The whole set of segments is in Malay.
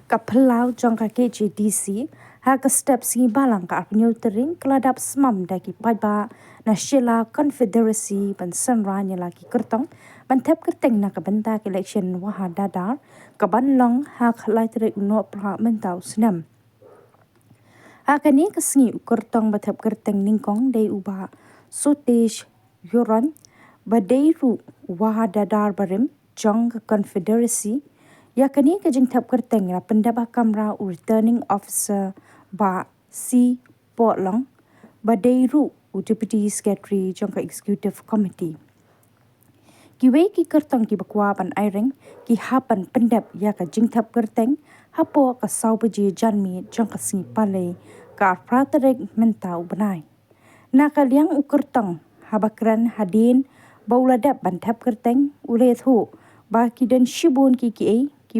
Kapelau jangka KJDC hak step singi balang ka arpenyu tering keladap semam daki paiba National Confederacy ban senranya lagi kertong ban tep kerteng na kebentak election wahadadar kaban long hak laitrik no parliamentau senam. Hakani kesengi kertong batep kerteng ningkong day uba Sotish Yuron badairu wahadadar barim jong Confederacy yakni kejeng tap kerteng la pendabah kamera returning officer ba si Portlang badairu deputy secretary jong executive committee kiwe ki kertong ki bakwa pan airing ki hapan pendap ya ka jing tap kerteng hapo ka sau beji janmi jong ka singi pale ka praterek mentau benai na kaliang ukertong habakran hadin bauladap ban tap kerteng ule thu ba kidan shibun ki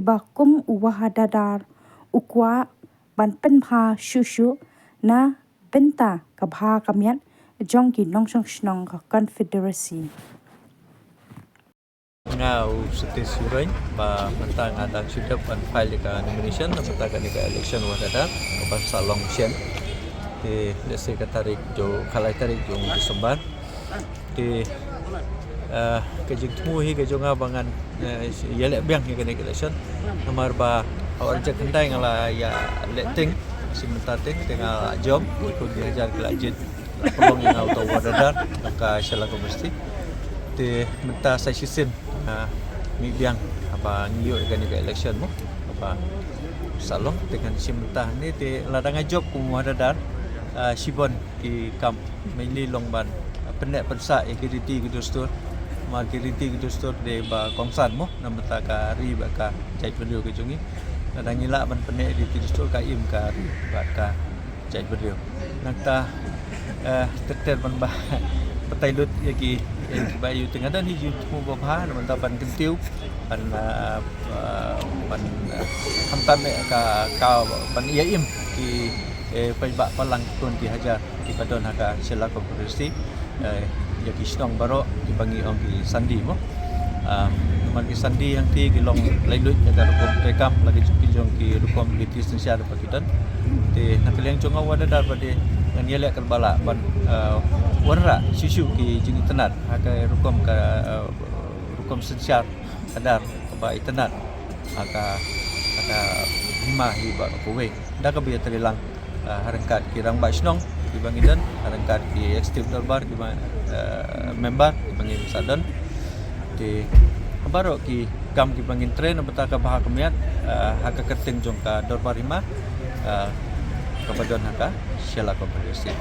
bakum wahadadar ukwa ban penpha shushu na benta kabha kamyan jongki nongsong snong ka confederacy ngau setis yurai ba mentang ada sudah ban file ka nomination na mentang ka election wadada ba salong chen di desa ka tarik jo khalai tarik jo Desember di kejeng temu hi kejong abangan yelek biang hi kena election nomor ba awal jak kendai ngala ya letting simentating tengah job ikut diajar ke lajit pelong yang auto wadadar ka shala komesti di menta sai sisin mi biang apa ngiyo kena election mo apa salong dengan simenta ni di ladang job ku wadadar sibon ki kam mainly longban pendek pensa ekiditi gitu markiriti gitu store de ba kongsan mo namata ka ri ba ka cai video ke jungi ada ngila ban pendek di store ka im ka ri ba ka cai video nakta teter ban ba petai lut yaki ba yu tengah dan hiju mu ba ha namata ban kentiu ban hamtan ka ban ya im ki pai ba palang kon ki hajar ki padon haka sela konferensi jadi senang baru dipanggil orang di sandi mo, magi sandi yang ti gilong lailut jaga rukom rekam lagi jong ki rukom litis sensia dapat kita, ti nak liang jonga wada dar pada ngelak kerbala ban warra sisu ki jing internet haka rukom ka rukom sensia kadar ba internet haka hima hi ba kowe dah ka biya terilang harangkat kirang ba senang dibangidan harangkat ki extreme darbar ki member dibangin sadon di baru ki kam ki bangin train betaka bahak kemiat haka kerting jong ka darbar hima kabadon haka syala kompetisi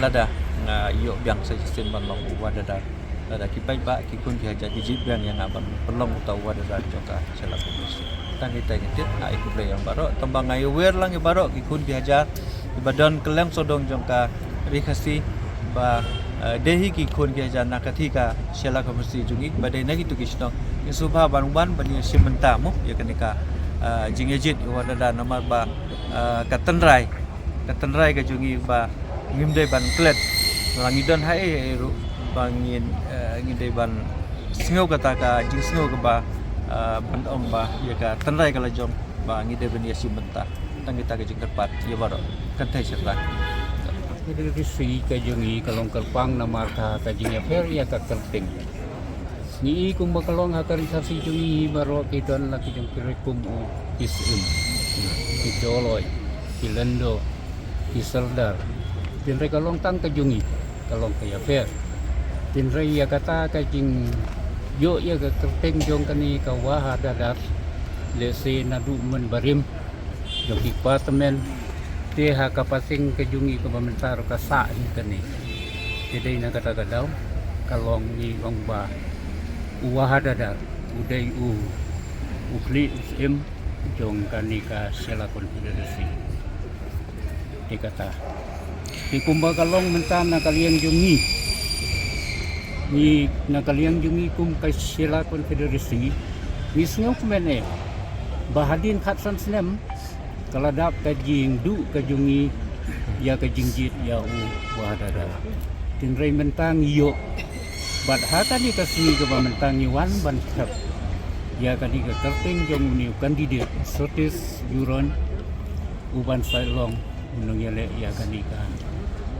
lada nga yo biang sa sistem banlong wadadar lada ki bai ba ki kun ki haja ki jibian yang abang pelong utau wadadar jong ka syala kompetisi tang kita ngetit ai ku play yang baru tembang ayo wer lang ki baru ki kun ki haja ibadon keleng sodong jong ka rikasi ba dehi ki kon ki jana kathika shela ka mesti jungi badai nagi tu kisno insubha banban bani simenta mo ya kenika jingejit wadada nomor ba katenrai ka jungi ba ngimdai ban klet langidon hai ru bangin ngidai ban singau kata ka jing singau ka ba ban om ba ya ka tenrai kala jom ba ngidai ban ya simenta tang kita ka jing tepat ya baro kantai serta Dari si kajungi kalong kalpang na marka kajingnya per ya ka kerting. Ni kung bakalong hakarisasi jungi baro kiton laki jung kurikum o isim. Ki joloy, ki lendo, ki serdar. Tinre kalong tang kajungi kalong kaya per. Tinre ya kata kajing yo ya ka kerting jong kani kawaha dadar lese nadu men barim jong departemen dia kapasing kejungi ke pemerintah kasa ni kini. Jadi nak kata daw kalong ni orang ba wahadadar udai ukli im jong kani ka sela konfederasi. Dia kata di kumba kalong mentan na kalian jungi ni na kalian jungi kum ka sela konfederasi ni sengau kumene bahadin khatsan senem kaladap kajing du kajungi ya kajingjit ya wadada tinrai mentang yo bad hata ni kasni ke mentang yuan ban thap ya kan ika kerting jong ni kandidat sotis yuron uban sailong unang yale ya kan ika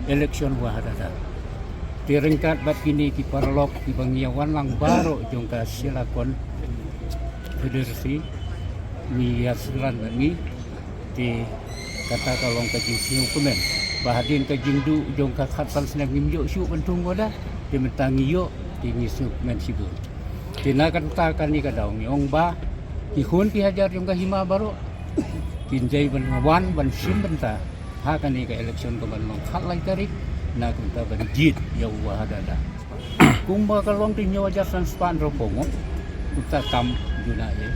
election wahadada tirengkat bat kini ki parlok ki bangyawan lang baro jong ka silakon federasi ni yasran ni ti kata kalong ka jing kumen bahadin ka jingdu jong ka khatal senang ngimjo syu bentung goda ti mentangi yo ti ngisu men sibu tinakan takan ni kadaw ni ong ba ihun pi hajar yung kahima baro kinjay ban wan ban sim benta hakan ni ka election ko ban long khat lai tarik na kunta ban jit yaw wahadada kung ba kalong ti nyawa jasan span ro pongo kunta tam juna ye